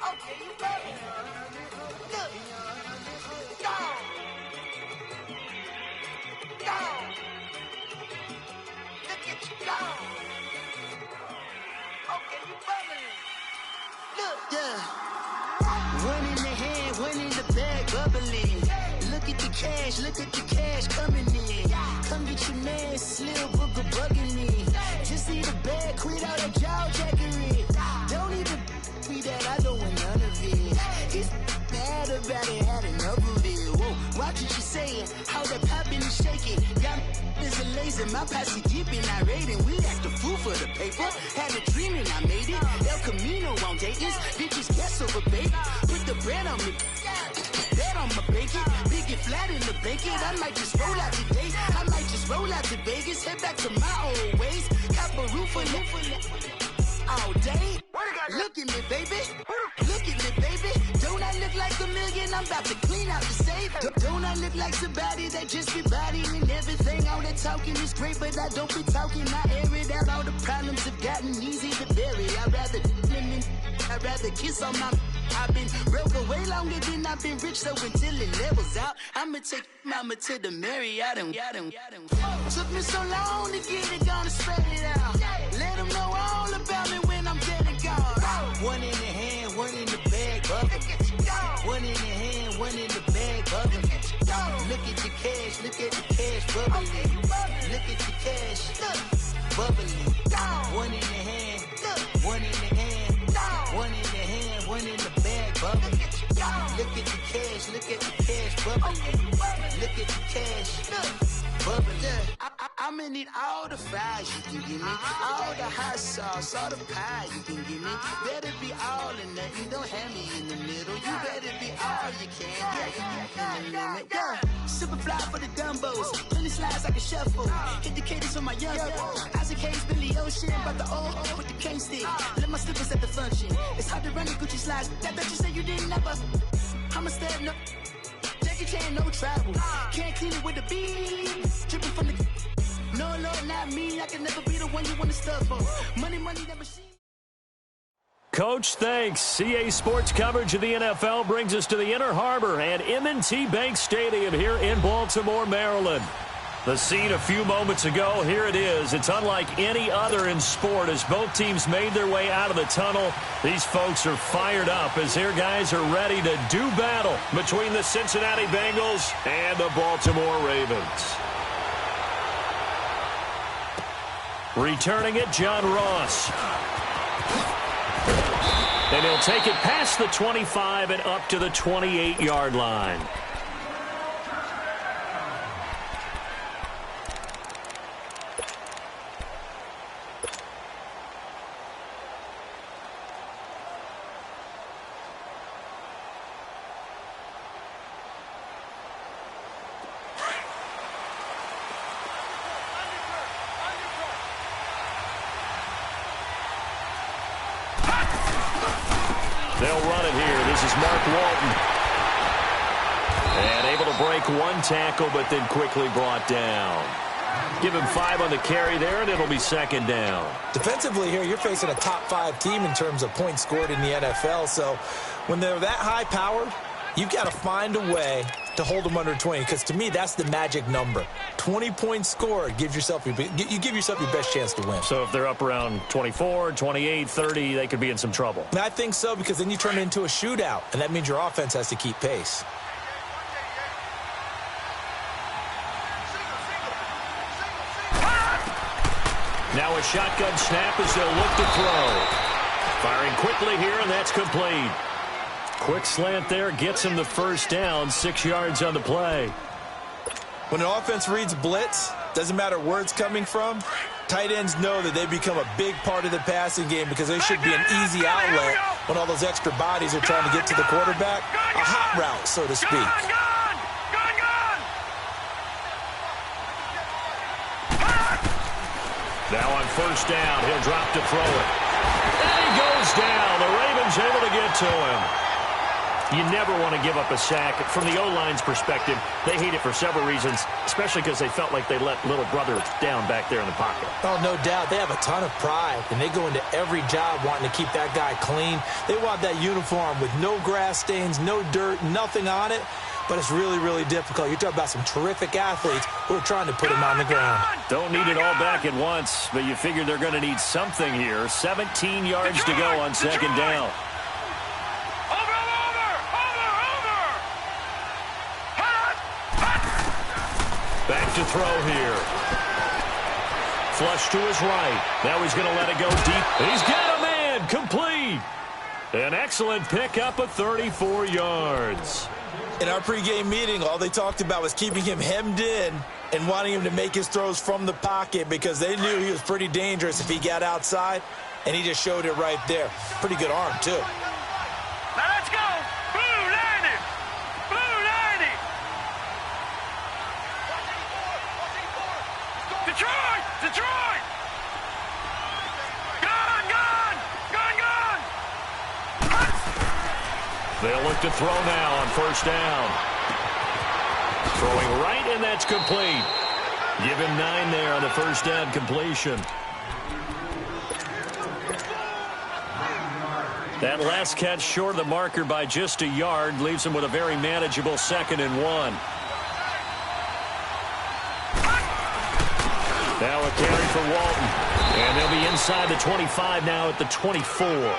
Okay, you better. Look. Go. Go. Look at you go. Okay, you bubbling. Look. Yeah. One in the hand, one in the bag, bubbling. Look at the cash coming in. Come get your man, Slim Booker bugging me. Just see the bag, quit all that jaw jackery. Don't even be that, I don't want none of it. It's bad about it, had enough of it. Whoa, watch what you saying, how that poppin' and shaking. Got is a laser, my posse deep and I raiding. We act a fool for the paper. Had a dream and I made it. El Camino on Dayton's, bitches guess over baby. Put the bread on me, bet on my bacon. Big and flat in the bacon. I might just roll out today. I might just roll out to Vegas. Head back to my old ways. Cop a roof for all day. Look at me, baby. Look at me, baby. Don't I look like a million? I'm about to clean out the safe. Don't I look like somebody that just be bodying everything? All that talking is great, but I don't be talking. I air it out. All the problems have gotten easy to bury. I'd rather kiss on my. I've been broke way longer than I've been rich, so until it levels out, I'ma take mama to the Marriott and took me so long to get it, gonna spread it out. Let them know all about me when I'm dead and gone. One in the hand, one in the bag, bubbling. One in the hand, one in the bag, bubbling. Look at the cash, bubbling. Look at the cash, bubbling. One in the hand, one in the hand, one in the hand, one in the bag, bubbling. Look at the cash, bubbling. Look at the cash, bubbling. I'ma need all the fries you can give me, all the hot sauce, all the pie you can give me. Better be all or nothing, don't have me in the middle. You better be all you can, yeah. Super fly for the dumbos, plenty slides like a shuffle. Hit the cadence on my young Isaac Hayes, Billy Ocean, about the old with the cane stick. Let my slippers at the function. It's hard to run the Gucci slides. That bet you say you didn't never. I'ma step no. Jackie Chan, no travel. Can't clean it with the beat. Dripping from the. No, Lord, not me. I can never be the one you want to stuff for. Money, that machine. Coach, thanks. CA Sports coverage of the NFL brings us to the Inner Harbor and M&T Bank Stadium here in Baltimore, Maryland. The scene a few moments ago, here it is. It's unlike any other in sport as both teams made their way out of the tunnel. These folks are fired up as their guys are ready to do battle between the Cincinnati Bengals and the Baltimore Ravens. Returning it, John Ross. And he'll take it past the 25 and up to the 28-yard line. They'll run it here. This is Mark Walton. And able to break one tackle, but then quickly brought down. Give him 5 on the carry there, and it'll be second down. Defensively here, you're facing a top-5 team in terms of points scored in the NFL. So when they're that high-powered, you've got to find a way to hold them under 20, because to me, that's the magic number. 20 points scored, you give yourself your best chance to win. So if they're up around 24, 28, 30, they could be in some trouble. And I think so, because then you turn it into a shootout, and that means your offense has to keep pace. Now a shotgun snap as they'll look to throw. Firing quickly here, and that's complete. Quick slant there, gets him the first down, 6 yards on the play. When an offense reads blitz, doesn't matter where it's coming from, tight ends know that they become a big part of the passing game because they should be an easy outlet when all those extra bodies are trying to get to the quarterback. A hot route, so to speak. Now on first down, he'll drop to throw it. And he goes down. The Ravens able to get to him. You never want to give up a sack. From the O-line's perspective, they hate it for several reasons, especially because they felt like they let little brother down back there in the pocket. Oh, no doubt. They have a ton of pride, and they go into every job wanting to keep that guy clean. They want that uniform with no grass stains, no dirt, nothing on it. But it's really, really difficult. You're talking about some terrific athletes who are trying to put him on the ground. Don't need it all back at once, but you figure they're going to need something here. 17 yards to go on second down. Back to throw here. Flush to his right. Now he's going to let it go deep. He's got a man. Complete. An excellent pickup of 34 yards. In our pregame meeting, all they talked about was keeping him hemmed in and wanting him to make his throws from the pocket because they knew he was pretty dangerous if he got outside, and he just showed it right there. Pretty good arm, too. Now let's go. Blue 90. Blue 90. Detroit. Detroit. Gone, gone. Gone, gone. They'll look to throw now on first down. Throwing right, and that's complete. Give him 9 there on the first down completion. That last catch short of the marker by just a yard leaves him with a very manageable 2nd and 1. Now a carry for Walton. And they'll be inside the 25 now at the 24.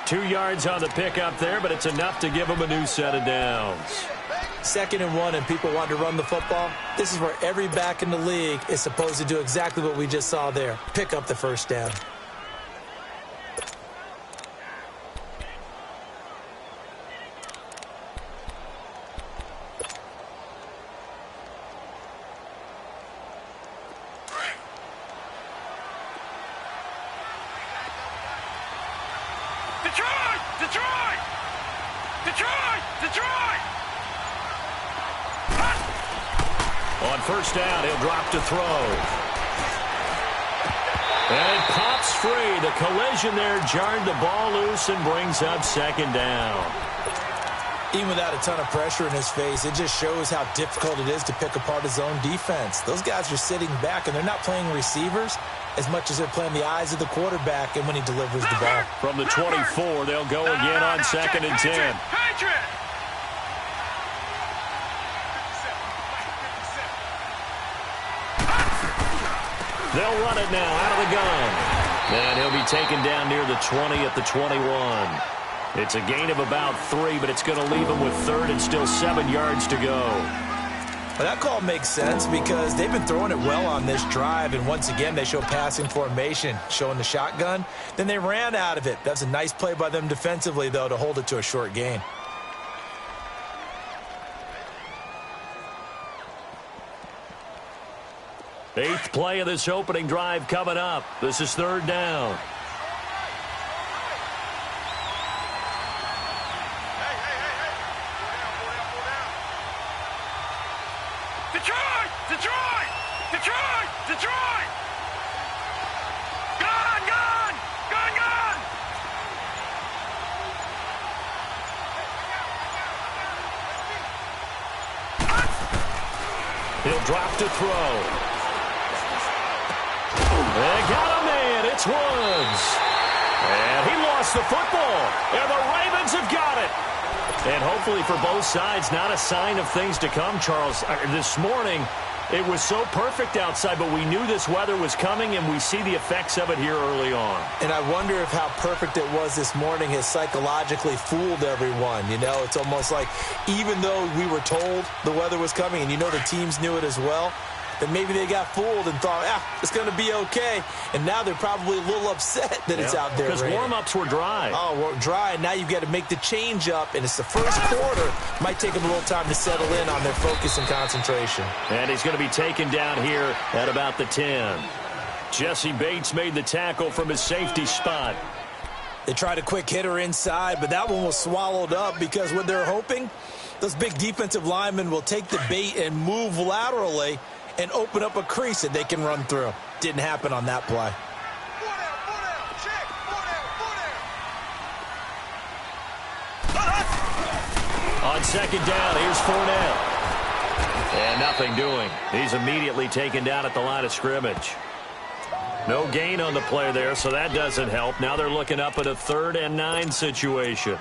2 yards on the pickup there, but it's enough to give them a new set of downs. 2nd and 1, and people want to run the football. This is where every back in the league is supposed to do exactly what we just saw there. Pick up the first down. Detroit! Detroit! Detroit! Detroit! On first down, he'll drop to throw. And it pops free. The collision there jarred the ball loose and brings up 2nd down. Even without a ton of pressure in his face, it just shows how difficult it is to pick apart his own defense. Those guys are sitting back, and they're not playing receivers as much as they're playing the eyes of the quarterback and when he delivers the ball. From the 24, they'll go again on 2nd and 10. Patriot! They'll run it now out of the gun. And he'll be taken down near the 20 at the 21. It's a gain of about 3, but it's going to leave him with 3rd and still 7 yards to go. Well, that call makes sense because they've been throwing it well on this drive, and once again they show passing formation, showing the shotgun. Then they ran out of it. That's a nice play by them defensively, though, to hold it to a short gain. Eighth play of this opening drive coming up. This is 3rd down. Detroit! Detroit! Detroit! Detroit! Gone! Gone! Gone! Gone! He'll drop to throw. They got a man. It's Woods. And he lost the football. And the Ravens have got it. And hopefully for both sides, not a sign of things to come, Charles. This morning, it was so perfect outside, but we knew this weather was coming, and we see the effects of it here early on. And I wonder if how perfect it was this morning has psychologically fooled everyone. You know, it's almost like even though we were told the weather was coming, and you know the teams knew it as well, that maybe they got fooled and thought, it's going to be okay. And now they're probably a little upset that it's out there. Because warm-ups were dry. Oh, well, dry. And now you've got to make the change up, and it's the first quarter. Might take them a little time to settle in on their focus and concentration. And he's going to be taken down here at about the 10. Jesse Bates made the tackle from his safety spot. They tried a quick hitter inside, but that one was swallowed up because what they're hoping, those big defensive linemen will take the bait and move laterally and open up a crease that they can run through. Didn't happen on that play. On second down, here's Fournette. And nothing doing. He's immediately taken down at the line of scrimmage. No gain on the play there, so that doesn't help. Now they're looking up at a 3rd and 9 situation.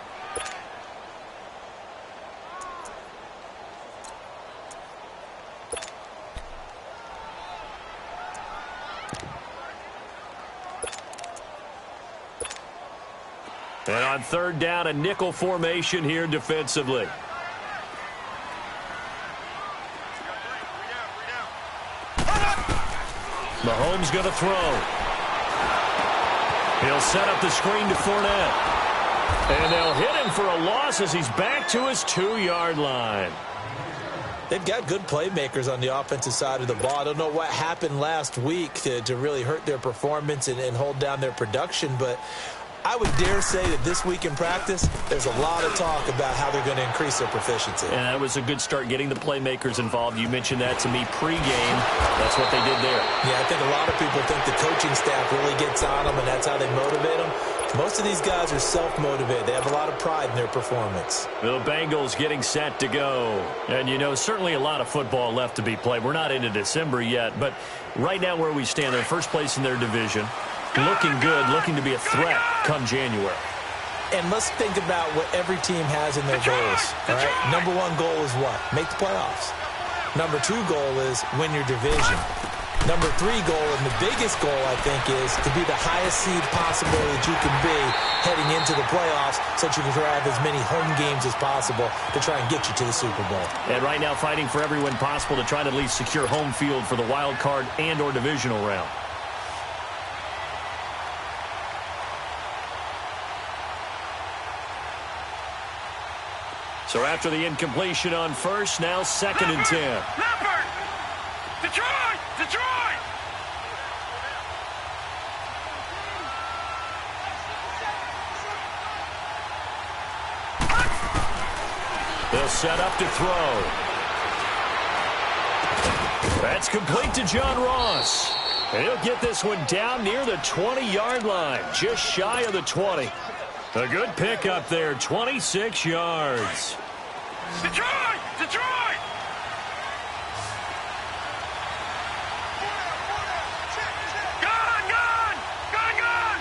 And on 3rd down, a nickel formation here defensively. Mahomes going to throw. He'll set up the screen to Fournette. And they'll hit him for a loss as he's back to his 2-yard line. They've got good playmakers on the offensive side of the ball. I don't know what happened last week to really hurt their performance and hold down their production, but I would dare say that this week in practice, there's a lot of talk about how they're going to increase their proficiency. And that was a good start, getting the playmakers involved. You mentioned that to me pregame. That's what they did there. Yeah, I think a lot of people think the coaching staff really gets on them, and that's how they motivate them. Most of these guys are self-motivated. They have a lot of pride in their performance. The Bengals getting set to go. And, you know, certainly a lot of football left to be played. We're not into December yet, but right now where we stand, they're first place in their division. Looking good, looking to be a threat come January. And let's think about what every team has in their goals. All right? Number 1 goal is what? Make the playoffs. Number 2 goal is win your division. Number 3 goal, and the biggest goal, I think, is to be the highest seed possible that you can be heading into the playoffs so that you can have as many home games as possible to try and get you to the Super Bowl. And right now fighting for every win possible to try to at least secure home field for the wild card and or divisional round. So after the incompletion on first, now 2nd and 10. Leopard! Detroit! Detroit! They'll set up to throw. That's complete to John Ross. And he'll get this one down near the 20-yard line, just shy of the 20. A good pickup there, 26 yards. Detroit! Detroit! Gun! Gun! Gun! Gun!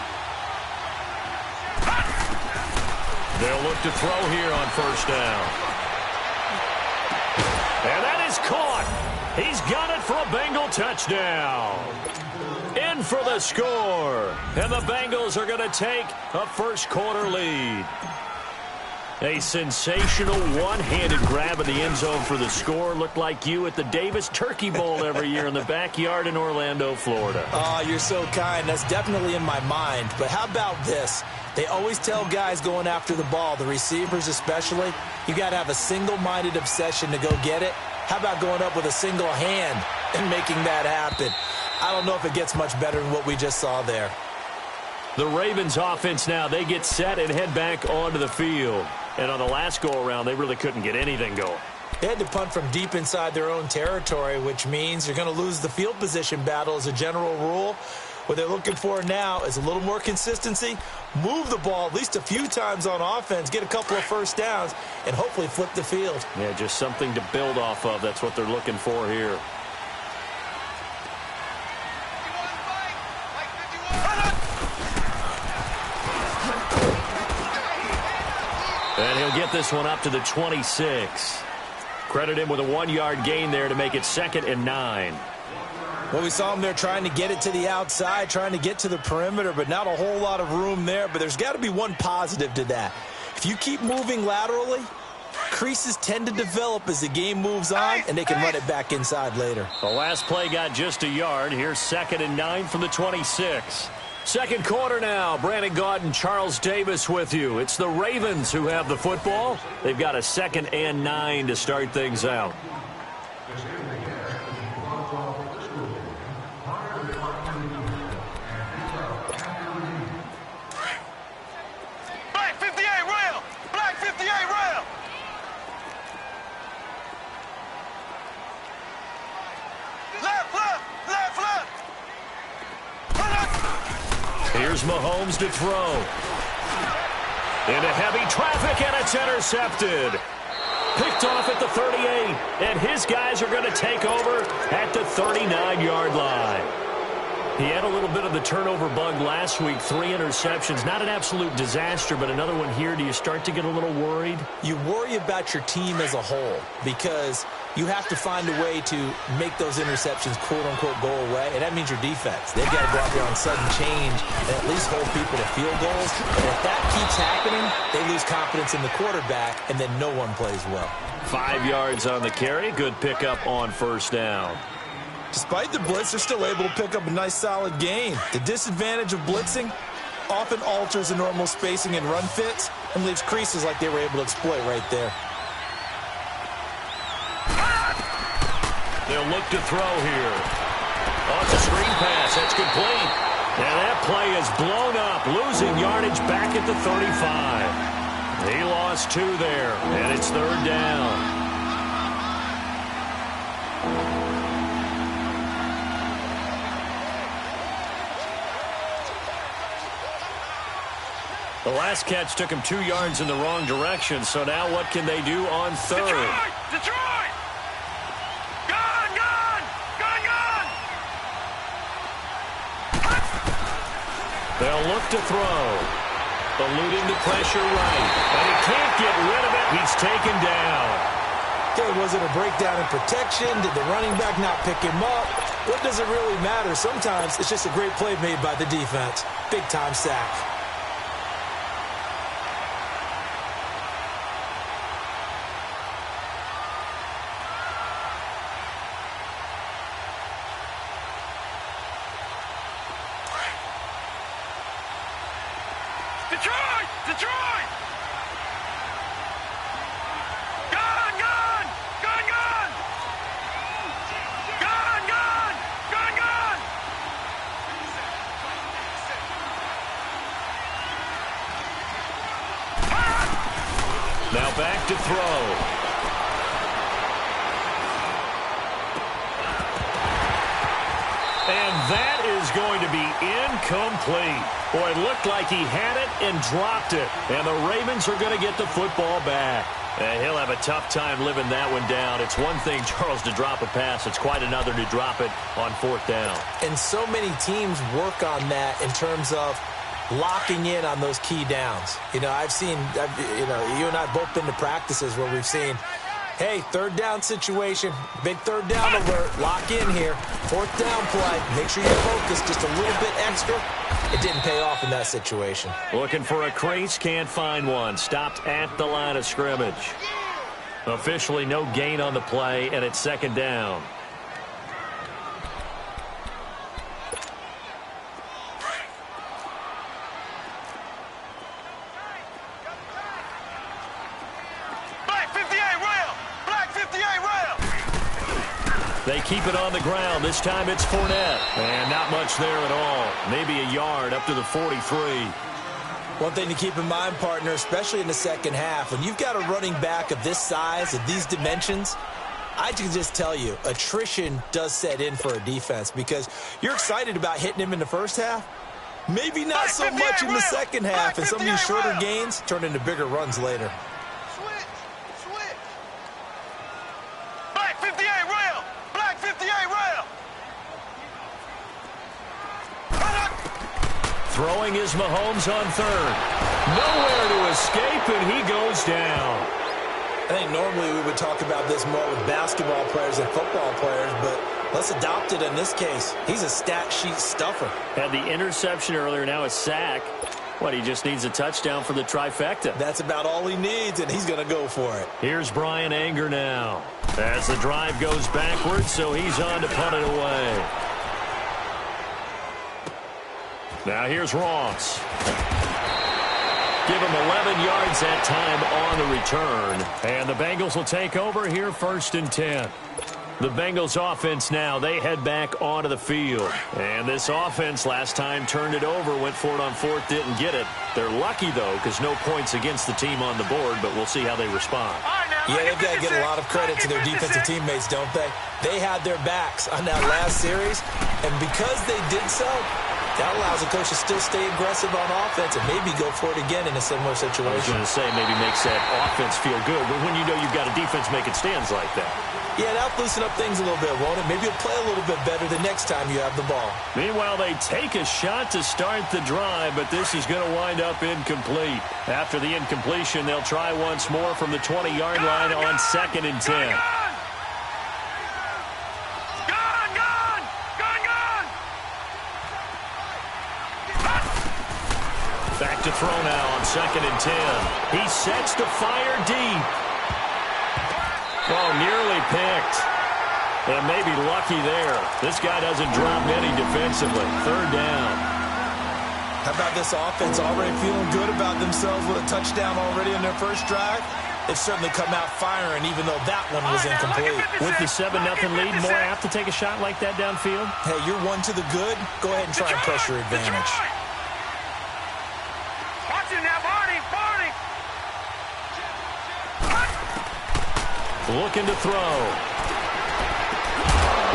They'll look to throw here on first down. And that is caught. He's got it for a Bengal touchdown. In for the score. And the Bengals are going to take a first-quarter lead. A sensational one-handed grab in the end zone for the score. Looked like you at the Davis Turkey Bowl every year in the backyard in Orlando, Florida. Oh, you're so kind. That's definitely in my mind. But how about this? They always tell guys going after the ball, the receivers especially, you got to have a single-minded obsession to go get it. How about going up with a single hand and making that happen? I don't know if it gets much better than what we just saw there. The Ravens offense now, they get set and head back onto the field. And on the last go-around, they really couldn't get anything going. They had to punt from deep inside their own territory, which means you're going to lose the field position battle as a general rule. What they're looking for now is a little more consistency, move the ball at least a few times on offense, get a couple of first downs, and hopefully flip the field. Yeah, just something to build off of. That's what they're looking for here. And he'll get this one up to the 26. Credit him with a 1-yard gain there to make it 2nd and 9. Well, we saw him there trying to get it to the outside, trying to get to the perimeter, but not a whole lot of room there. But there's got to be one positive to that. If you keep moving laterally, creases tend to develop as the game moves on, and they can run it back inside later. The last play got just a yard. Here's 2nd and 9 from the 26. Second quarter now. Brandon Gaudin, Charles Davis with you. It's the Ravens who have the football. They've got a 2nd and 9 to start things out. Black 58 rail! Black 58 rail! Left, left, left, left! Here's Mahomes to throw. Into heavy traffic, and it's intercepted. Picked off at the 38, and his guys are going to take over at the 39-yard line. He had a little bit of the turnover bug last week, 3 interceptions. Not an absolute disaster, but another one here. Do you start to get a little worried? You worry about your team as a whole because you have to find a way to make those interceptions, quote-unquote, go away, and that means your defense. They've got to go out there on sudden change and at least hold people to field goals. And if that keeps happening, they lose confidence in the quarterback, and then no one plays well. 5 yards on the carry. Good pickup on first down. Despite the blitz, they're still able to pick up a nice, solid gain. The disadvantage of blitzing often alters the normal spacing and run fits and leaves creases like they were able to exploit right there. They'll look to throw here. Oh, it's a screen pass. That's complete. And that play is blown up, losing yardage back at the 35. He lost 2 there, and it's third down. The last catch took him 2 yards in the wrong direction, so now what can they do on third? Detroit! Gone! Gone! Gone! Gone! They'll look to throw. Eluding the pressure right. And he can't get rid of it. He's taken down. Okay, was it a breakdown in protection? Did the running back not pick him up? What does it really matter? Sometimes it's just a great play made by the defense. Big-time sack. Detroit! Detroit! Gone! Gone! Gone! Gone! Gone! Gone! Gone! Gone! Now back to throw. And that is going to be incomplete. Boy, it looked like he had it and dropped it. And the Ravens are going to get the football back. And he'll have a tough time living that one down. It's one thing, Charles, to drop a pass. It's quite another to drop it on fourth down. And so many teams work on that in terms of locking in on those key downs. You know, you and I both been to practices where we've seen, hey, third down situation, big third down alert, lock in here, fourth down play, make sure you focus just a little bit extra. It didn't pay off in that situation. Looking for a crease, can't find one. Stopped at the line of scrimmage. Officially no gain on the play, and it's second down. They keep it on the ground. This time it's Fournette. And not much there at all. Maybe a yard up to the 43. One thing to keep in mind, partner, especially in the second half, when you've got a running back of this size, of these dimensions, I can just tell you, attrition does set in for a defense because you're excited about hitting him in the first half. Maybe not so much in the second half, and some of these shorter gains turn into bigger runs later. Throwing is Mahomes on third. Nowhere to escape, and he goes down. I think normally we would talk about this more with basketball players and football players, but let's adopt it in this case. He's a stat sheet stuffer. Had the interception earlier, now a sack. What, he just needs a touchdown for the trifecta. That's about all he needs, and he's going to go for it. Here's Brian Anger now. As the drive goes backwards, so he's on to punt it away. Now here's Ross. Give him 11 yards that time on the return. And the Bengals will take over here first and 10. The Bengals offense now, they head back onto the field. And this offense last time turned it over, went for it on fourth, didn't get it. They're lucky, though, because no points against the team on the board, but we'll see how they respond. Yeah, they've got to get a lot of credit to their defensive teammates, don't they? They had their backs on that last series, and because they did so, That allows the coach to still stay aggressive on offense and maybe go for it again in a similar situation. I was going to say maybe makes that offense feel good, but when you know you've got a defense making stands like that. Yeah, that'll loosen up things a little bit, won't it? Maybe you'll play a little bit better the next time you have the ball. Meanwhile, they take a shot to start the drive, but this is going to wind up incomplete. After the incompletion, they'll try once more from the 20-yard line on 2nd and 10. Back to throw now on 2nd and 10. He sets to fire deep. Oh, nearly picked. And maybe lucky there. This guy doesn't drop many defensively. 3rd down. How about this offense already feeling good about themselves with a touchdown already in their first drive? They've certainly come out firing, even though that one was incomplete. With the 7-0 lead, more apt to take a shot like that downfield? Hey, you're one to the good. Go ahead and try and press your advantage. Looking to throw.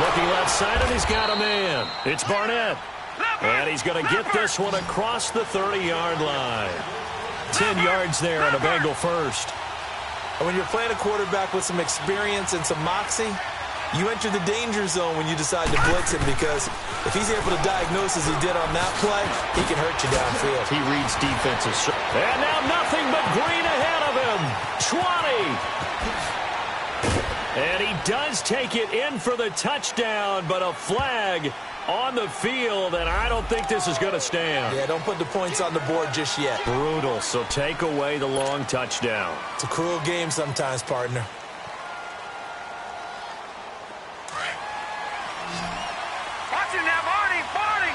Looking left side, and he's got a man. It's Barnett. And he's going to get this one across the 30-yard line. 10 yards there on a Bengal first. And when you're playing a quarterback with some experience and some moxie, you enter the danger zone when you decide to blitz him, because if he's able to diagnose as he did on that play, he can hurt you downfield. He reads defenses. And now nothing but green ahead of him. 20. And he does take it in for the touchdown, but a flag on the field, and I don't think this is going to stand. Yeah, don't put the points on the board just yet. Brutal, so take away the long touchdown. It's a cruel game sometimes, partner. Watch him now, Barney! Barney!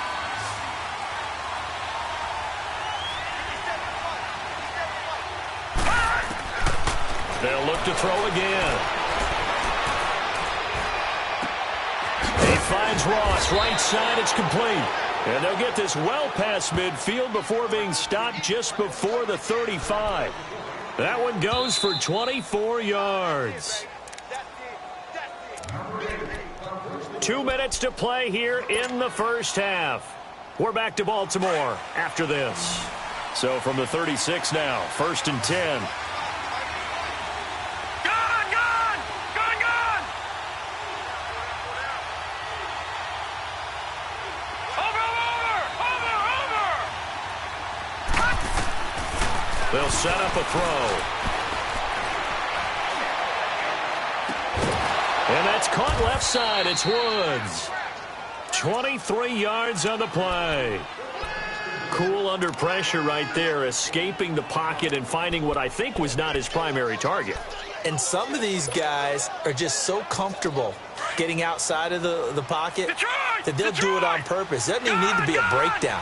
They'll look to throw again. He finds Ross, right side, it's complete. And they'll get this well past midfield before being stopped just before the 35. That one goes for 24 yards. 2 minutes to play here in the first half. We're back to Baltimore after this. So from the 36 now, 1st and 10. They'll set up a throw. And that's caught left side. It's Woods. 23 yards on the play. Cool under pressure right there, escaping the pocket and finding what I think was not his primary target. And some of these guys are just so comfortable getting outside of the pocket that they'll do it on purpose. It doesn't even need to be a breakdown.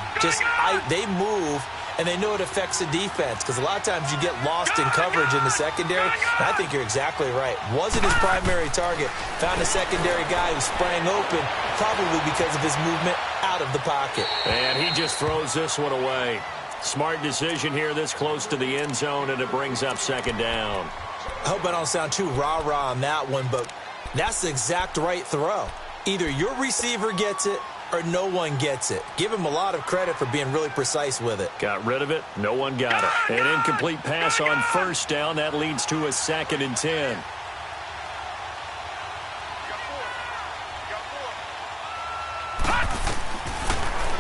They move, and they know it affects the defense, because a lot of times you get lost in coverage in the secondary. And I think you're exactly right. Wasn't his primary target. Found a secondary guy who sprang open, probably because of his movement out of the pocket. And he just throws this one away. Smart decision here this close to the end zone, and it brings up 2nd down. I hope I don't sound too rah-rah on that one, but that's the exact right throw. Either your receiver gets it or no one gets it. Give him a lot of credit for being really precise with it. Got rid of it. No one got it. An incomplete pass on 1st down. That leads to a 2nd and 10.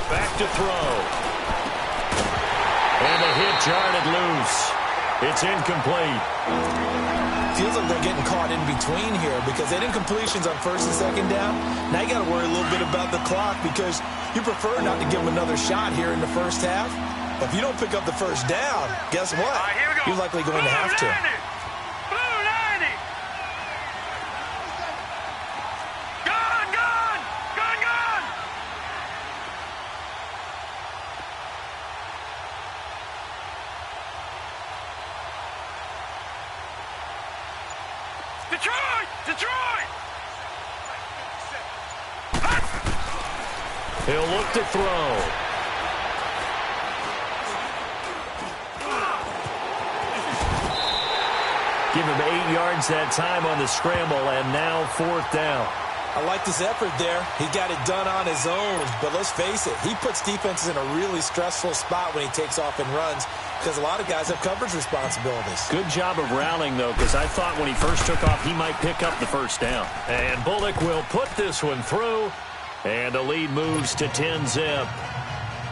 Back to throw. And a hit jarred loose. It's incomplete. Feels like they're getting caught in between here, because they had incompletions on 1st and 2nd down. Now you got to worry a little bit about the clock, because you prefer not to give them another shot here in the first half. But if you don't pick up the 1st down, guess what? You're likely going to have to. Blue 90! Gone, gone! Gone, gone! Detroit! Detroit! He'll look to throw. Give him 8 yards that time on the scramble, and now 4th down. I like this effort there. He got it done on his own. But let's face it, he puts defenses in a really stressful spot when he takes off and runs because a lot of guys have coverage responsibilities. Good job of rallying, though, because I thought when he first took off, he might pick up the first down. And Bullock will put this one through, and the lead moves to 10-zip.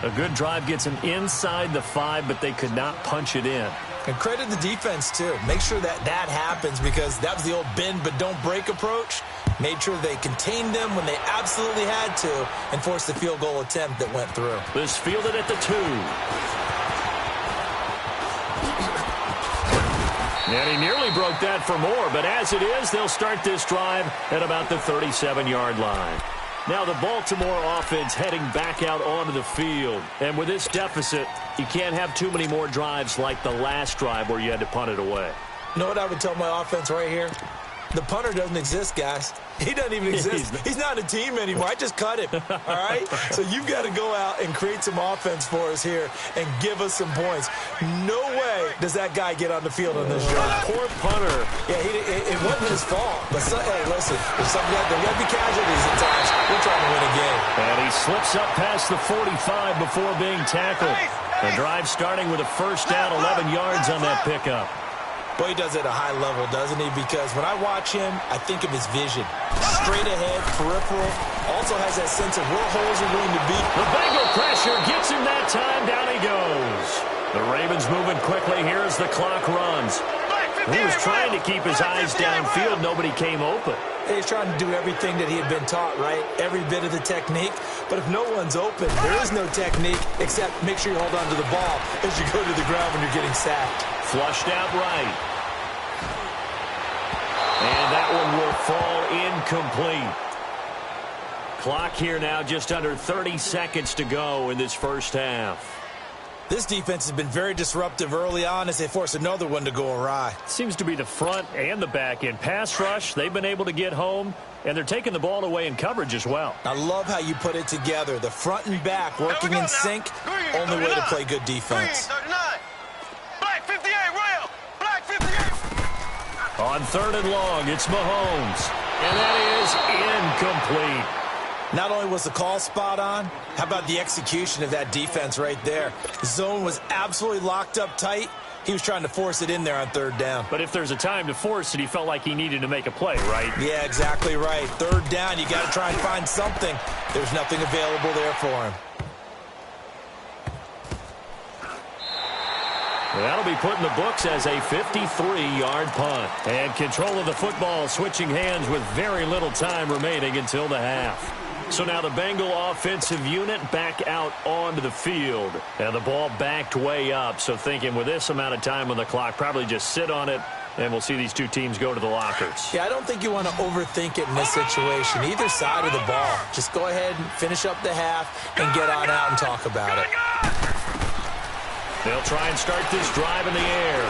A good drive gets him inside the 5, but they could not punch it in. And credit the defense, too. Make sure that happens because that was the old bend but don't break approach. Made sure they contained them when they absolutely had to and forced the field goal attempt that went through. This fielded at the 2. And he nearly broke that for more, but as it is, they'll start this drive at about the 37-yard line. Now the Baltimore offense heading back out onto the field. And with this deficit, you can't have too many more drives like the last drive where you had to punt it away. You know what I would tell my offense right here? The punter doesn't exist, guys. He doesn't even exist. He's not a team anymore. I just cut him, all right? So you've got to go out and create some offense for us here and give us some points. No way does that guy get on the field on this drive. Poor punter. Yeah, it wasn't his fault. But, hey, listen, there's got to be casualties at times. We're trying to win a game. And he slips up past the 45 before being tackled. The drive starting with a first down, 11 yards on that pickup. Boy, he does it at a high level, doesn't he? Because when I watch him, I think of his vision. Straight ahead, peripheral. Also has that sense of where holes are going to be. The Bengal pressure gets him that time. Down he goes. The Ravens moving quickly here as the clock runs. He was trying to keep his eyes downfield. Nobody came open. He's trying to do everything that he had been taught, right? Every bit of the technique. But if no one's open, there is no technique except make sure you hold on to the ball as you go to the ground when you're getting sacked. Flushed out right. And that one will fall incomplete. Clock here now just under 30 seconds to go in this first half. This defense has been very disruptive early on as they force another one to go awry. Seems to be the front and the back end. Pass rush, they've been able to get home, and they're taking the ball away in coverage as well. I love how you put it together. The front and back working in sync, only way to play good defense. Black 58, Royal. Black 58. On 3rd and long, it's Mahomes. And that is incomplete. Not only was the call spot on, how about the execution of that defense right there? The zone was absolutely locked up tight. He was trying to force it in there on 3rd down. But if there's a time to force it, he felt like he needed to make a play, right? Yeah, exactly right. 3rd down, you got to try and find something. There's nothing available there for him. That'll be put in the books as a 53-yard punt. And control of the football switching hands with very little time remaining until the half. So now the Bengal offensive unit back out onto the field. And the ball backed way up. So thinking with this amount of time on the clock, probably just sit on it, and we'll see these two teams go to the lockers. Yeah, I don't think you want to overthink it in this situation. Either side of the ball. Just go ahead and finish up the half and get on out and talk about it. They'll try and start this drive in the air.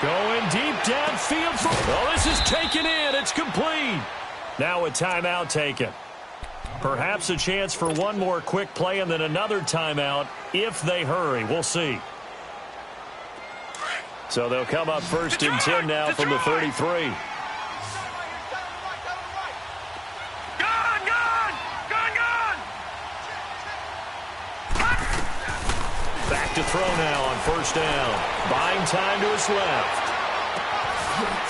Going deep downfield. Oh, this is taken in. It's complete. Now a timeout taken. Perhaps a chance for one more quick play and then another timeout if they hurry. We'll see. So they'll come up 1st and 10 now from the 33. Back to throw now on 1st down. Buying time to his left.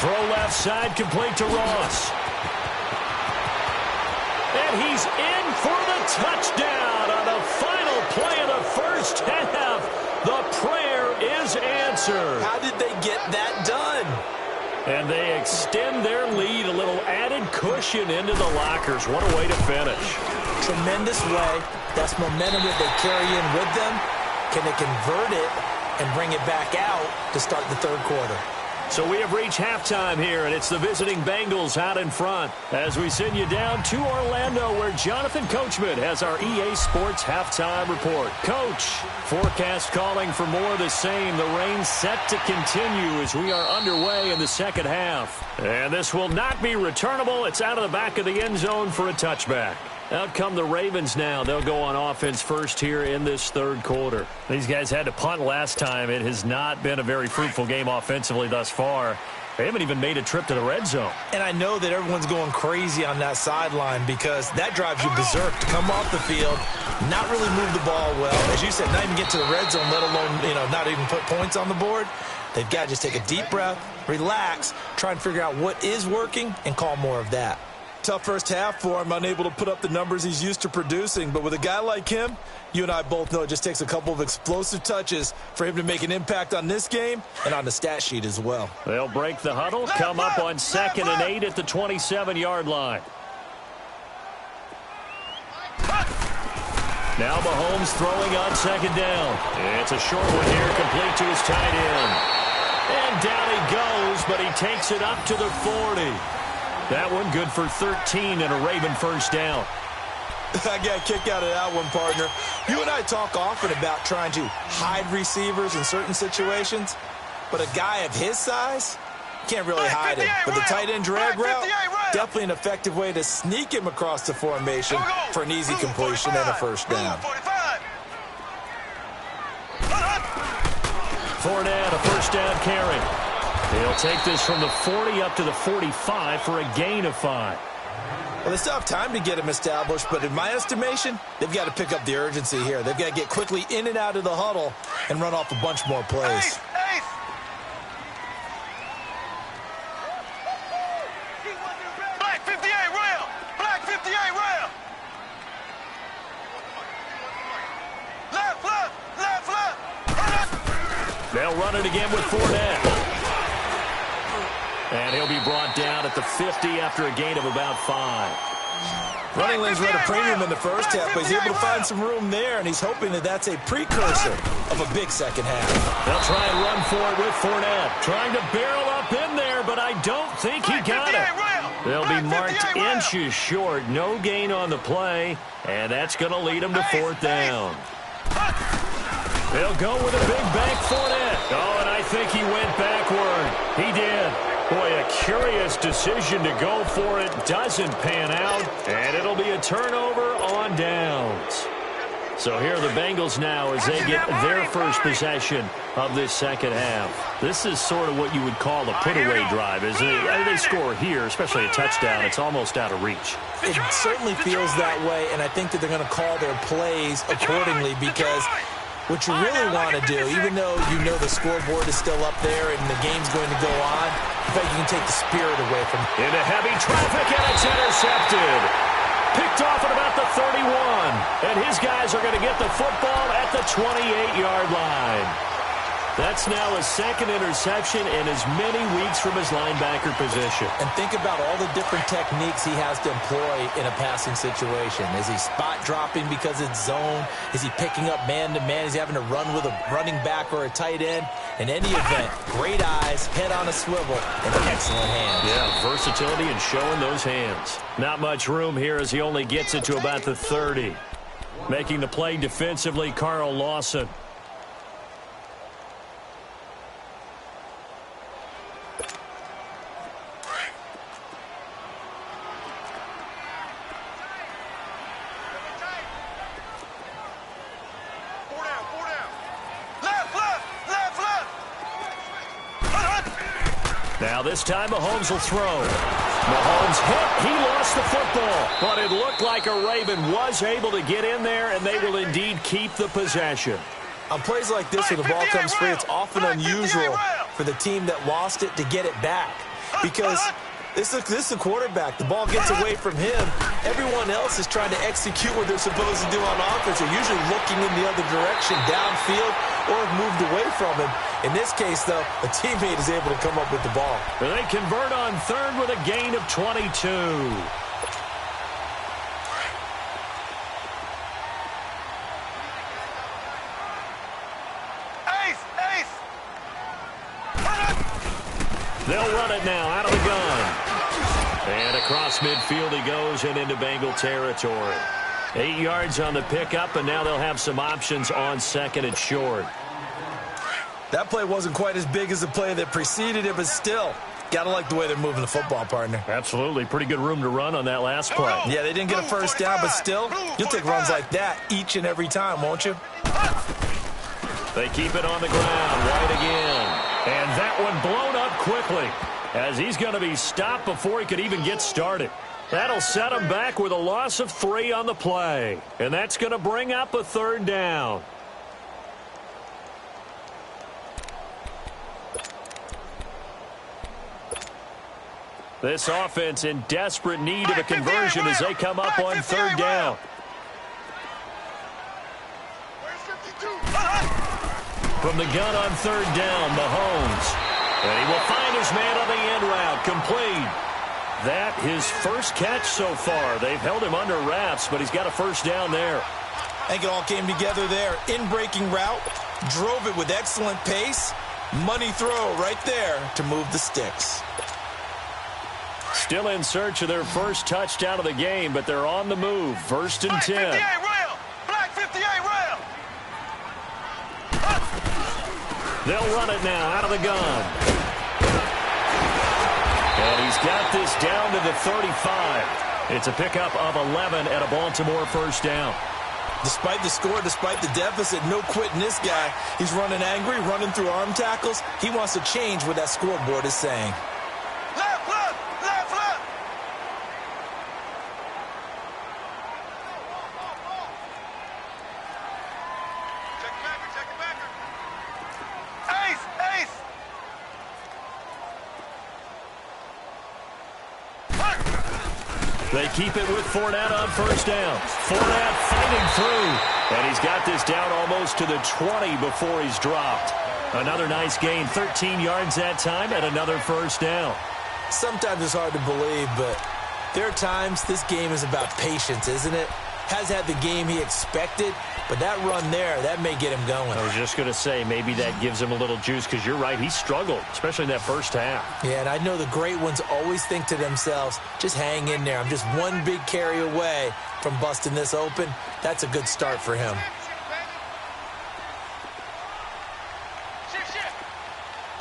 Throw left side complete to Ross. And he's in for the touchdown on the final play of the first half. The prayer is answered. How did they get that done? And they extend their lead, a little added cushion into the lockers. What a way to finish. Tremendous way. That's momentum that they carry in with them. Can they convert it and bring it back out to start the 3rd quarter? So we have reached halftime here, and it's the visiting Bengals out in front as we send you down to Orlando where Jonathan Coachman has our EA Sports halftime report. Coach, forecast calling for more of the same. The rain set to continue as we are underway in the second half. And this will not be returnable. It's out of the back of the end zone for a touchback. Out come the Ravens now. They'll go on offense first here in this 3rd quarter. These guys had to punt last time. It has not been a very fruitful game offensively thus far. They haven't even made a trip to the red zone. And I know that everyone's going crazy on that sideline because that drives you berserk to come off the field, not really move the ball well. As you said, not even get to the red zone, let alone, not even put points on the board. They've got to just take a deep breath, relax, try and figure out what is working, and call more of that. Tough first half for him, unable to put up the numbers he's used to producing. But with a guy like him, you and I both know it just takes a couple of explosive touches for him to make an impact on this game and on the stat sheet as well. They'll break the huddle, come up on 2nd and 8 at the 27-yard line. Now Mahomes throwing on 2nd down. It's a short one here, complete to his tight end. And down he goes, but he takes it up to the 40. That one good for 13 and a Raven first down. I got a kick out of that one, partner. You and I talk often about trying to hide receivers in certain situations, but a guy of his size can't really hide him. But the tight end drag route, definitely an effective way to sneak him across the formation for an easy completion and a first down. Fournette, a first down carry. He'll take this from the 40 up to the 45 for a gain of 5. Well, they still have time to get him established, but in my estimation, they've got to pick up the urgency here. They've got to get quickly in and out of the huddle and run off a bunch more plays. Black 58 rail! Black 58 rail! Left, left, left, left! They'll run it again with Fournette. And he'll be brought down at the 50 after a gain of about 5. Running lanes were at a premium in the first half, but he's able to find some room there, and he's hoping that that's a precursor of a big second half. They'll try and run for it with Fournette. Trying to barrel up in there, but I don't think he got it. They'll be marked inches short. No gain on the play, and that's going to lead them to 4th down. They'll go with a big bank Fournette. Oh, and I think he went backward. He did. Boy, a curious decision to go for it. Doesn't pan out, and it'll be a turnover on downs. So here are the Bengals now as they get their first possession of this second half. This is sort of what you would call a put-away drive, isn't it? They score here, especially a touchdown. It's almost out of reach. It certainly feels that way, and I think that they're going to call their plays accordingly because what you really want to do, even though you know the scoreboard is still up there and the game's going to go on, I think you can take the spirit away from it. Into heavy traffic, and it's intercepted. Picked off at about the 31. And his guys are going to get the football at the 28-yard line. That's now his second interception in as many weeks from his linebacker position. And think about all the different techniques he has to employ in a passing situation. Is he spot dropping because it's zone? Is he picking up man-to-man? Is he having to run with a running back or a tight end? In any event, great eyes, head on a swivel, and excellent hands. Yeah, versatility and showing those hands. Not much room here as he only gets it to about the 30. Making the play defensively, Carl Lawson. Now this time Mahomes will throw. Mahomes hit. He lost the football. But it looked like a Raven was able to get in there, and they will indeed keep the possession. On plays like this where the ball comes free, it's often unusual for the team that lost it to get it back. Because this is the quarterback. The ball gets away from him. Everyone else is trying to execute what they're supposed to do on offense. They're usually looking in the other direction, downfield, or have moved away from him. In this case, though, a teammate is able to come up with the ball. They convert on 3rd with a gain of 22. They'll run it now out of the gun. And across midfield he goes and into Bengal territory. 8 yards on the pickup, and now they'll have some options on 2nd and short. That play wasn't quite as big as the play that preceded it, but still, gotta like the way they're moving the football, partner. Absolutely. Pretty good room to run on that last play. Yeah, they didn't get a first down, but still, you'll take runs like that each and every time, won't you? They keep it on the ground. White again. And that one blown up quickly. as he's going to be stopped before he could even get started. That'll set him back with a loss of 3 on the play. And that's going to bring up a 3rd down. This offense in desperate need of a conversion as they come up on 3rd down. From the gun on 3rd down, Mahomes. And he will find his man on the end route, complete. That his first catch so far. They've held him under wraps, but he's got a 1st down there. I think it all came together there. In-breaking route, drove it with excellent pace. Money throw right there to move the sticks. Still in search of their first touchdown of the game, but they're on the move. 1st and 10. Black 58 rail. They'll run it now out of the gun. And he's got this down to the 35. It's a pickup of 11 and a Baltimore 1st down. Despite the score, despite the deficit, no quitting this guy. He's running angry, running through arm tackles. He wants to change what that scoreboard is saying. Left, left, left, left. Check it backer, check it backer. Ace, ace. They keep it with Fournette on 1st down. Fournette fighting through. And he's got this down almost to the 20 before he's dropped. Another nice gain, 13 yards that time, and another 1st down. Sometimes it's hard to believe, but there are times this game is about patience, isn't it? Has had the game he expected, but that run there, that may get him going. I was just going to say, maybe that gives him a little juice, because you're right, he struggled, especially in that 1st half. Yeah, and I know the great ones always think to themselves, just hang in there. I'm just one big carry away from busting this open. That's a good start for him. Shift.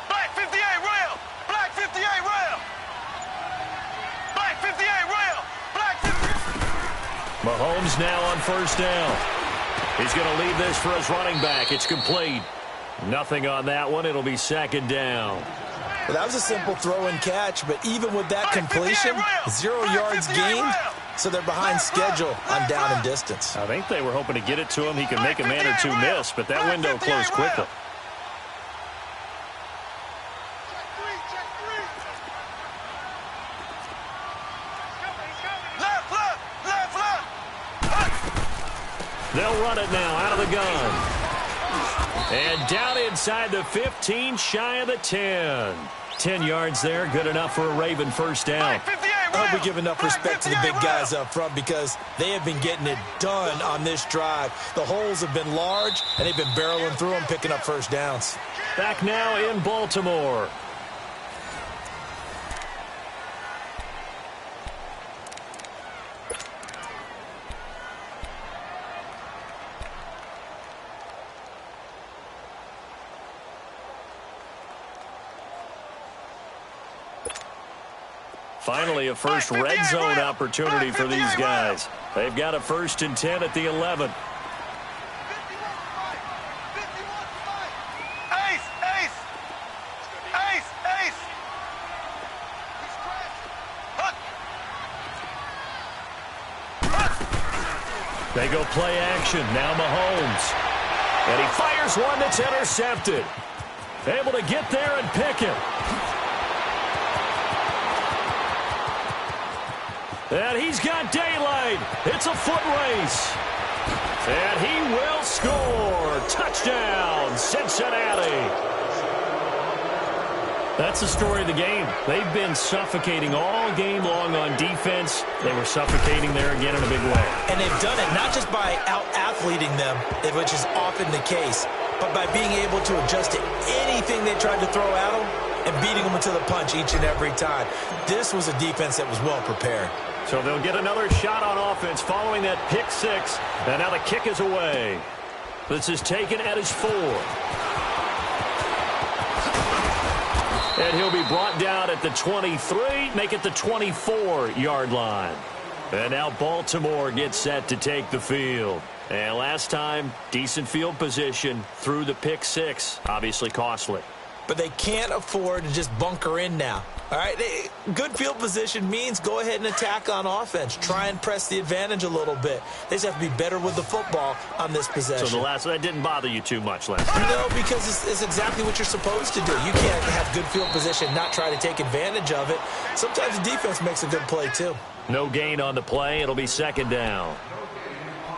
Black 58 rail. Black 58 rail. Black 58 rail. Black 58. Mahomes now on 1st down. He's going to leave this for his running back. It's complete. Nothing on that one. It'll be 2nd down. Well, that was a simple throw and catch, but even with that completion, 0 yards gained, so they're behind schedule on down and distance. I think they were hoping to get it to him. He could make a man or 2 miss, but that window closed quickly. They'll run it now out of the gun. And down inside the 15, shy of the 10. 10 yards there, good enough for a Raven 1st down. I hope we give enough respect to the big guys up front because they have been getting it done on this drive. The holes have been large, and they've been barreling through them, picking up 1st downs. Back now in Baltimore. Finally, a first red zone opportunity for these guys. They've got a 1st and 10 at the 11. Ace, ace. Ace, ace. They go play action. Now Mahomes. And he fires one that's intercepted. Able to get there and pick it. And he's got daylight. It's a foot race. And he will score. Touchdown, Cincinnati. That's the story of the game. They've been suffocating all game long on defense. They were suffocating there again in a big way. And they've done it not just by out-athleting them, which is often the case, but by being able to adjust to anything they tried to throw at them and beating them to the punch each and every time. This was a defense that was well prepared. So they'll get another shot on offense following that pick six. And now the kick is away. This is taken at his 4. And he'll be brought down at the 23, make it the 24-yard line. And now Baltimore gets set to take the field. And last time, decent field position through the pick 6, obviously costly. But they can't afford to just bunker in now. All right, good field position means go ahead and attack on offense. Try and press the advantage a little bit. They just have to be better with the football on this possession. So the last one, that didn't bother you too much last time? No, because it's exactly what you're supposed to do. You can't have good field position, not try to take advantage of it. Sometimes the defense makes a good play, too. No gain on the play. It'll be second down.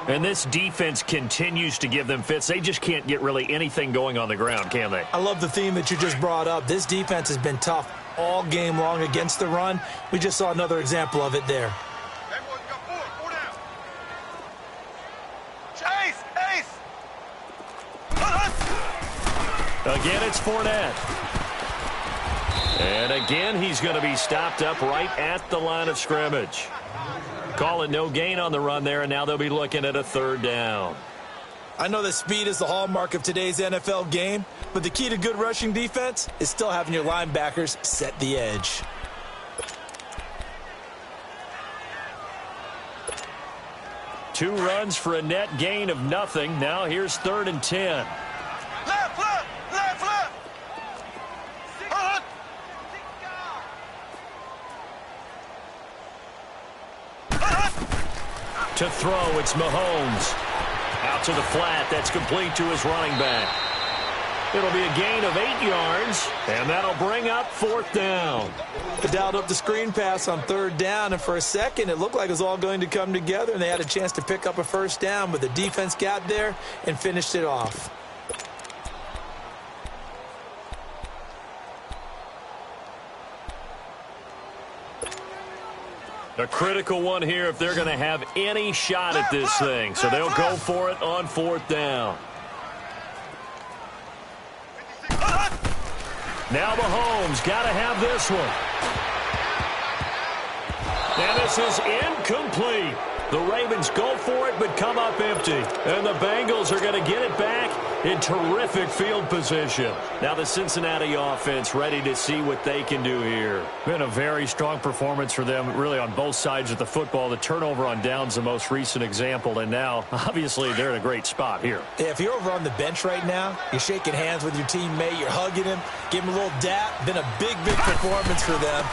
And this defense continues to give them fits. They just can't get really anything going on the ground, can they? I love the theme that you just brought up. This defense has been tough all game long against the run. We just saw another example of it there. Chase! Ace! Again, it's Fournette. And again, he's going to be stopped up right at the line of scrimmage. Calling no gain on the run there, and now they'll be looking at a third down. I know that speed is the hallmark of today's NFL game, but the key to good rushing defense is still having your linebackers set the edge. Two runs for a net gain of nothing. Now here's 3rd and 10. Left, left, left, left. To throw, it's Mahomes. Out to the flat. That's complete to his running back. It'll be a gain of 8 yards, and that'll bring up 4th down. They dialed up the screen pass on 3rd down, and for a second it looked like it was all going to come together, and they had a chance to pick up a first down, but the defense got there and finished it off. A critical one here if they're going to have any shot at this thing. So they'll go for it on 4th down. Now Mahomes got to have this one. And this is incomplete. The Ravens go for it but come up empty. And the Bengals are going to get it back in terrific field position. Now the Cincinnati offense ready to see what they can do here. Been a very strong performance for them really on both sides of the football. The turnover on downs the most recent example, and now obviously they're in a great spot here. Yeah, if you're over on the bench right now, you're shaking hands with your teammate, you're hugging him, give him a little dap. Been a big performance for them.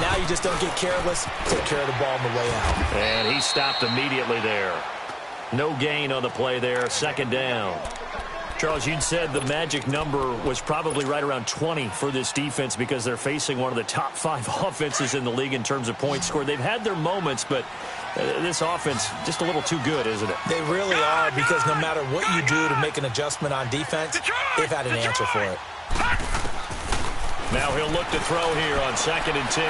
Now you just don't get careless. Take care of the ball on the way out. And he stopped immediately there. No gain on the play there. 2nd down. Charles, you'd said the magic number was probably right around 20 for this defense because they're facing one of the top 5 offenses in the league in terms of points scored. They've had their moments, but this offense just a little too good, isn't it? They really are, because no matter what you do to make an adjustment on defense, they've had an answer for it. Now he'll look to throw here on 2nd and 10.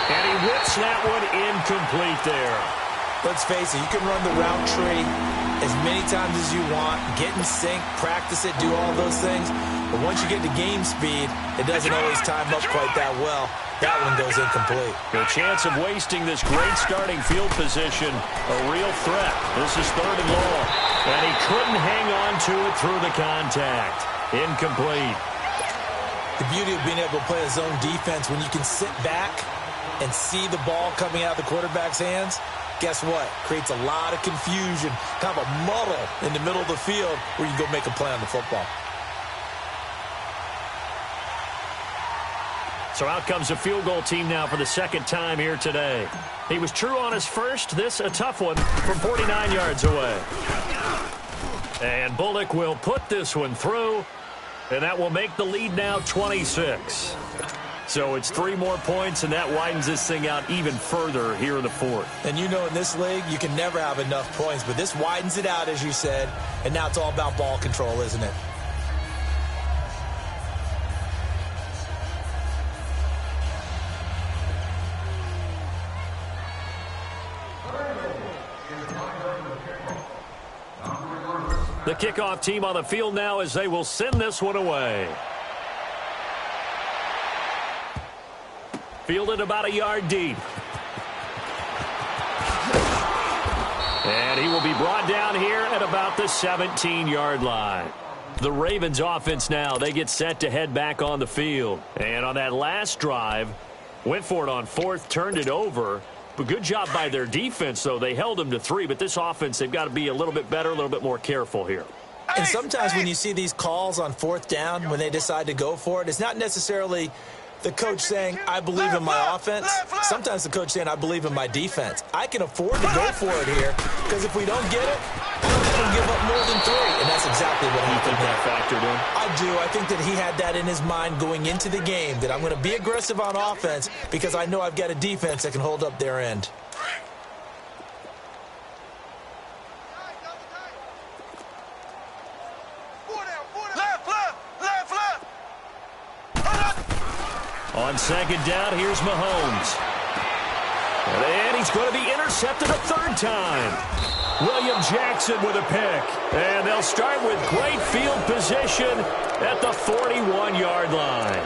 And he whips that one incomplete there. Let's face it, you can run the route tree as many times as you want, get in sync, practice it, do all those things. But once you get to game speed, it doesn't always time up quite that well. That one goes incomplete. The chance of wasting this great starting field position, a real threat. This is 3rd and long. And he couldn't hang on to it through the contact. Incomplete. The beauty of being able to play a zone defense when you can sit back and see the ball coming out of the quarterback's hands, guess what? Creates a lot of confusion, kind of a muddle in the middle of the field where you go make a play on the football. So out comes a field goal team now for the 2nd time here today. He was true on his first. This a tough one from 49 yards away. And Bullock will put this one through, and that will make the lead now 26. So it's 3 more points, and that widens this thing out even further here in the 4th. And you know in this league, you can never have enough points, but this widens it out, as you said, and now it's all about ball control, isn't it? The kickoff team on the field now as they will send this one away. Fielded about a yard deep. And he will be brought down here at about the 17-yard line. The Ravens offense now, they get set to head back on the field. And on that last drive, went for it on 4th, turned it over. But good job by their defense, though. They held them to 3, but this offense, they've got to be a little bit better, a little bit more careful here. And sometimes when you see these calls on fourth down, when they decide to go for it, it's not necessarily the coach saying, I believe in my offense. Sometimes the coach saying, I believe in my defense. I can afford to go for it here because if we don't get it, I don't let them give up more than 3. And that's exactly what happened there. Factored in? I do. I think that he had that in his mind going into the game, that I'm going to be aggressive on offense because I know I've got a defense that can hold up their end. On second down, here's Mahomes. And he's going to be intercepted a third time. William Jackson with a pick. And they'll start with great field position at the 41-yard line.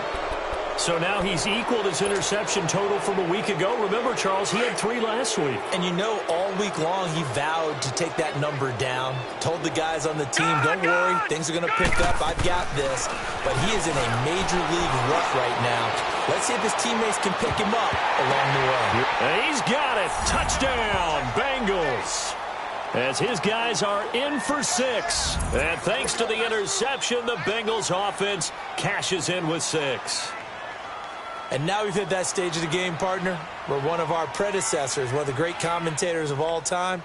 So now he's equaled his interception total from a week ago. Remember, Charles, he had 3 last week. And you know, all week long he vowed to take that number down. Told the guys on the team, don't worry, things are going to pick up. I've got this. But he is in a major league rut right now. Let's see if his teammates can pick him up along the way. And he's got it. Touchdown, Bengals. As his guys are in for 6. And thanks to the interception, the Bengals offense cashes in with 6. And now we've hit that stage of the game, partner, where one of our predecessors, one of the great commentators of all time,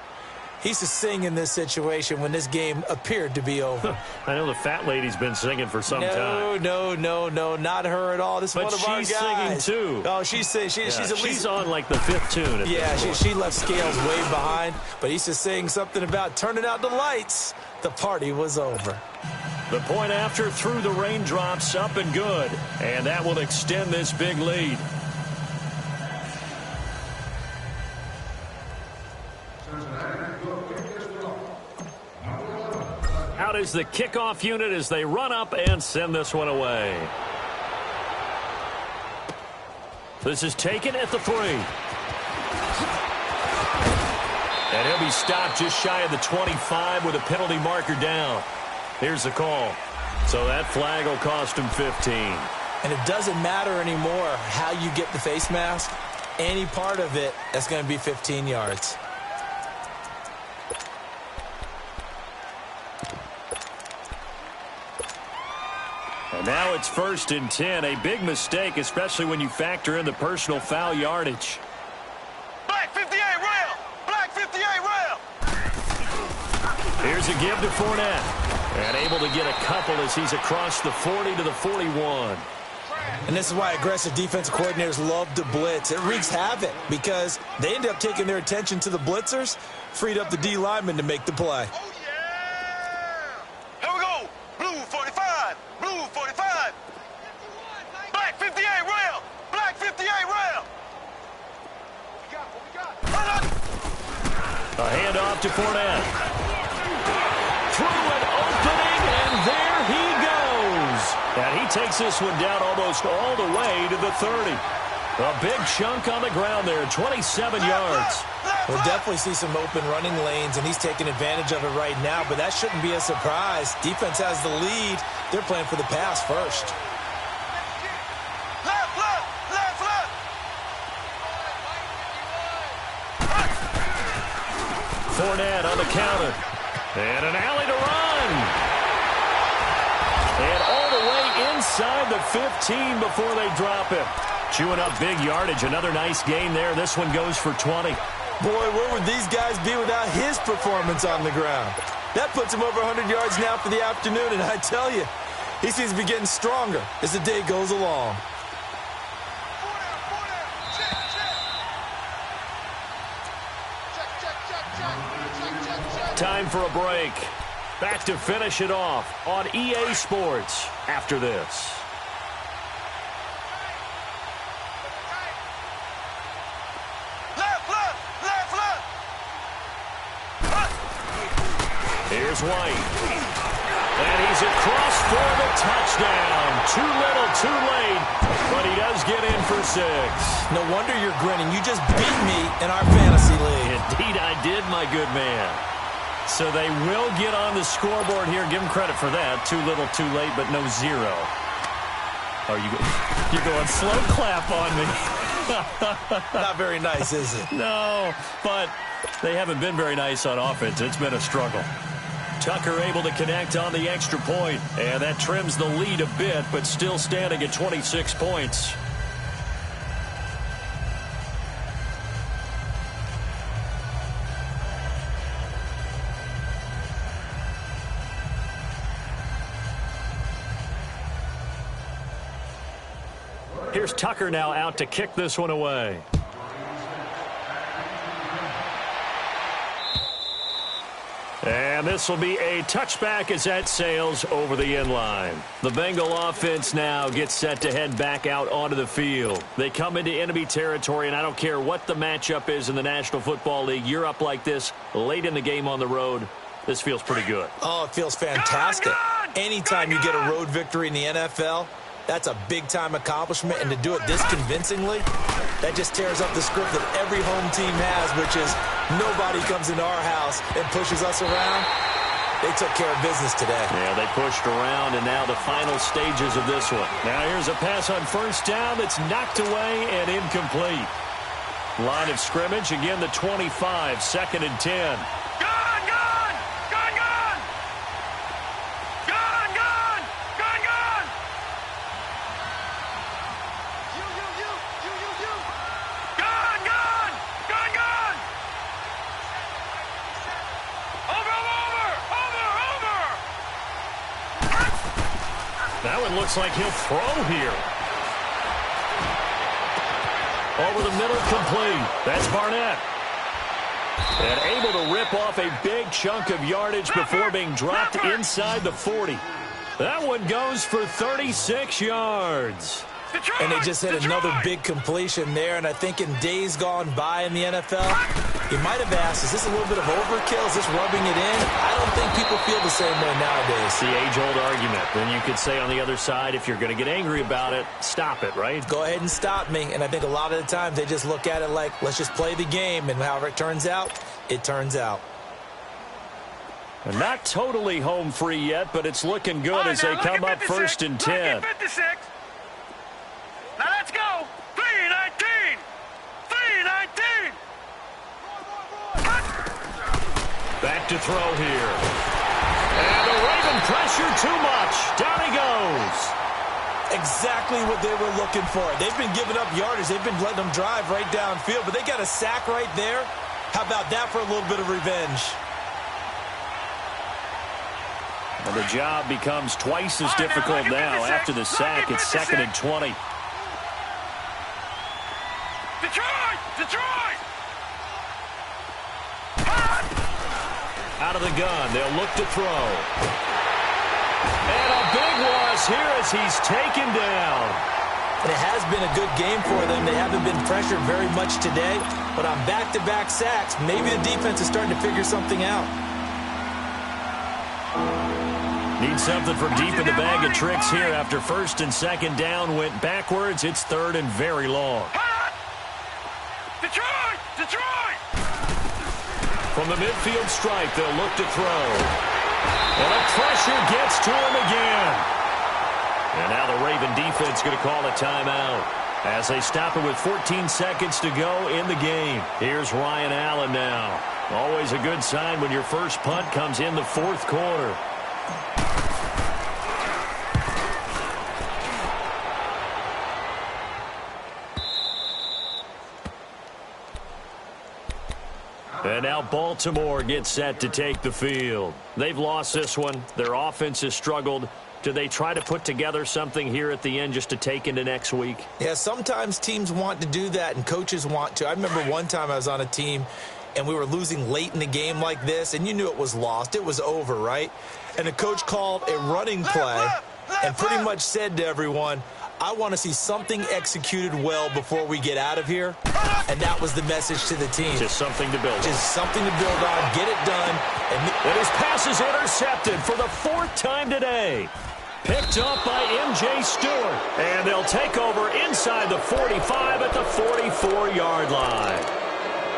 he used to sing in this situation when this game appeared to be over. I know the fat lady's been singing for some time. No, not her at all. This is one of our guys. But she's singing, too. Oh, she's at least... She's on, like, the 5th tune. Yeah, she left Scales way behind, but he used to sing something about turning out the lights. The party was over. The point after through the raindrops, up and good. And that will extend this big lead. Out is the kickoff unit as they run up and send this one away. This is taken at the 3. And he'll be stopped just shy of the 25 with a penalty marker down. Here's the call. So that flag will cost him 15. And it doesn't matter anymore how you get the face mask. Any part of it, that's going to be 15 yards. And now it's 1st and 10. A big mistake, especially when you factor in the personal foul yardage. Black 58 rail! Black 58 rail! Here's a give to Fournette. And able to get a couple as he's across the 40 to the 41. And this is why aggressive defensive coordinators love to blitz. It wreaks havoc because they end up taking their attention to the blitzers, freed up the D lineman to make the play. Oh, yeah! Here we go! Blue 45! Blue 45! Black 58 rail! Black 58 rail! A handoff to Fournette. Through an opening, and there he goes. And he takes this one down almost all the way to the 30. A big chunk on the ground there, 27 yards. We'll definitely see some open running lanes, and he's taking advantage of it right now, but that shouldn't be a surprise. Defense has the lead. They're playing for the pass first. Fournette on the counter. And an alley to run. And all the way inside the 15 before they drop it. Chewing up big yardage. Another nice gain there. This one goes for 20. Boy, where would these guys be without his performance on the ground? That puts him over 100 yards now for the afternoon, and I tell you, he seems to be getting stronger as the day goes along. Time for a break. Back to finish it off on EA Sports after this. Here's White. And he's across for the touchdown. Too little, too late, but he does get in for 6. No wonder you're grinning. You just beat me in our fantasy league. Indeed I did, my good man. So they will get on the scoreboard here. Give them credit for that. Too little, too late, but no 0. Oh, you're going slow clap on me. Not very nice, is it? No, but they haven't been very nice on offense. It's been a struggle. Tucker able to connect on the extra point, and that trims the lead a bit, but still standing at 26 points. Here's Tucker now out to kick this one away. And this will be a touchback as that sails over the end line. The Bengal offense now gets set to head back out onto the field. They come into enemy territory, and I don't care what the matchup is in the National Football League. You're up like this late in the game on the road. This feels pretty good. Oh, it feels fantastic. Anytime you get a road victory in the NFL, that's a big-time accomplishment, and to do it this convincingly, that just tears up the script that every home team has, which is nobody comes into our house and pushes us around. They took care of business today. Yeah, they pushed around, and now the final stages of this one. Now here's a pass on first down that's knocked away and incomplete. Line of scrimmage, again the 25, 2nd and 10. That one looks like he'll throw here. Over the middle, complete. That's Barnett. And able to rip off a big chunk of yardage before being dropped inside the 40. That one goes for 36 yards. And they just hit another big completion there, and I think in days gone by in the NFL, you might have asked, is this a little bit of overkill? Is this rubbing it in? I don't think people feel the same way nowadays. The age-old argument. Then you could say on the other side, if you're going to get angry about it, stop it, right? Go ahead and stop me. And I think a lot of the times they just look at it like, let's just play the game, and however it turns out, it turns out. Not totally home free yet, but it's looking good as they come up 1st and 10. Now let's go. 3-19. 3-19. Back to throw here. And the Raven pressure too much. Down he goes. Exactly what they were looking for. They've been giving up yardage. They've been letting them drive right downfield, but they got a sack right there. How about that for a little bit of revenge? And the job becomes twice as difficult now after the sack. It's 2nd and 20. Detroit! Out of the gun, they'll look to throw. And a big loss here as he's taken down. And it has been a good game for them. They haven't been pressured very much today, but on back-to-back sacks, maybe the defense is starting to figure something out. Need something from deep in the bag of tricks here after 1st and 2nd down went backwards. It's 3rd and very long. Detroit! From the midfield stripe, they'll look to throw. And the pressure gets to him again. And now the Raven defense going to call a timeout as they stop it with 14 seconds to go in the game. Here's Ryan Allen now. Always a good sign when your first punt comes in the 4th quarter. And now Baltimore gets set to take the field. They've lost this one. Their offense has struggled. Do they try to put together something here at the end just to take into next week? Yeah, sometimes teams want to do that and coaches want to. I remember one time I was on a team and we were losing late in the game like this, and you knew it was lost. It was over, right? And the coach called a running play and pretty much said to everyone, I want to see something executed well before we get out of here. And that was the message to the team. Just something to build on. Just something to build on, get it done. And his pass is intercepted for the 4th time today. Picked up by M.J. Stewart. And they'll take over inside the 45 at the 44-yard line.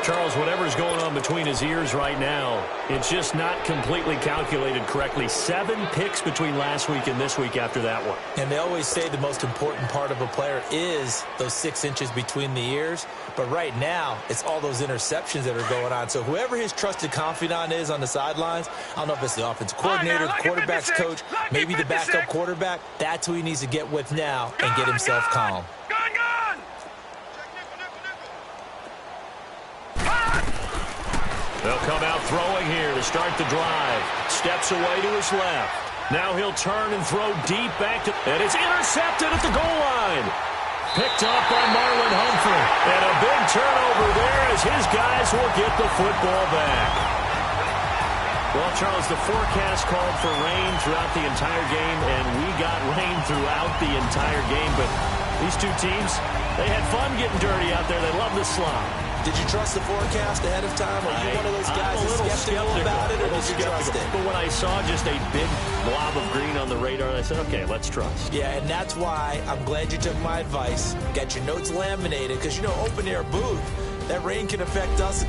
Charles, whatever's going on between his ears right now, it's just not completely calculated correctly. 7 picks between last week and this week after that one. And they always say the most important part of a player is those 6 inches between the ears. But right now, it's all those interceptions that are going on. So whoever his trusted confidant is on the sidelines, I don't know if it's the offensive coordinator, the quarterback's coach, maybe the backup quarterback, that's who he needs to get with now and get himself calm. They'll come out throwing here to start the drive. Steps away to his left. Now he'll turn and throw deep back to... And it's intercepted at the goal line. Picked up by Marlon Humphrey. And a big turnover there as his guys will get the football back. Well, Charles, the forecast called for rain throughout the entire game, and we got rain throughout the entire game. But these two teams, they had fun getting dirty out there. They love the slop. Did you trust the forecast ahead of time? Are you one of those guys that's skeptical about it, or did you trust it? But when I saw just a big blob of green on the radar, I said, okay, let's trust. Yeah, and that's why I'm glad you took my advice. Got your notes laminated, because, you know, open-air booth, that rain can affect us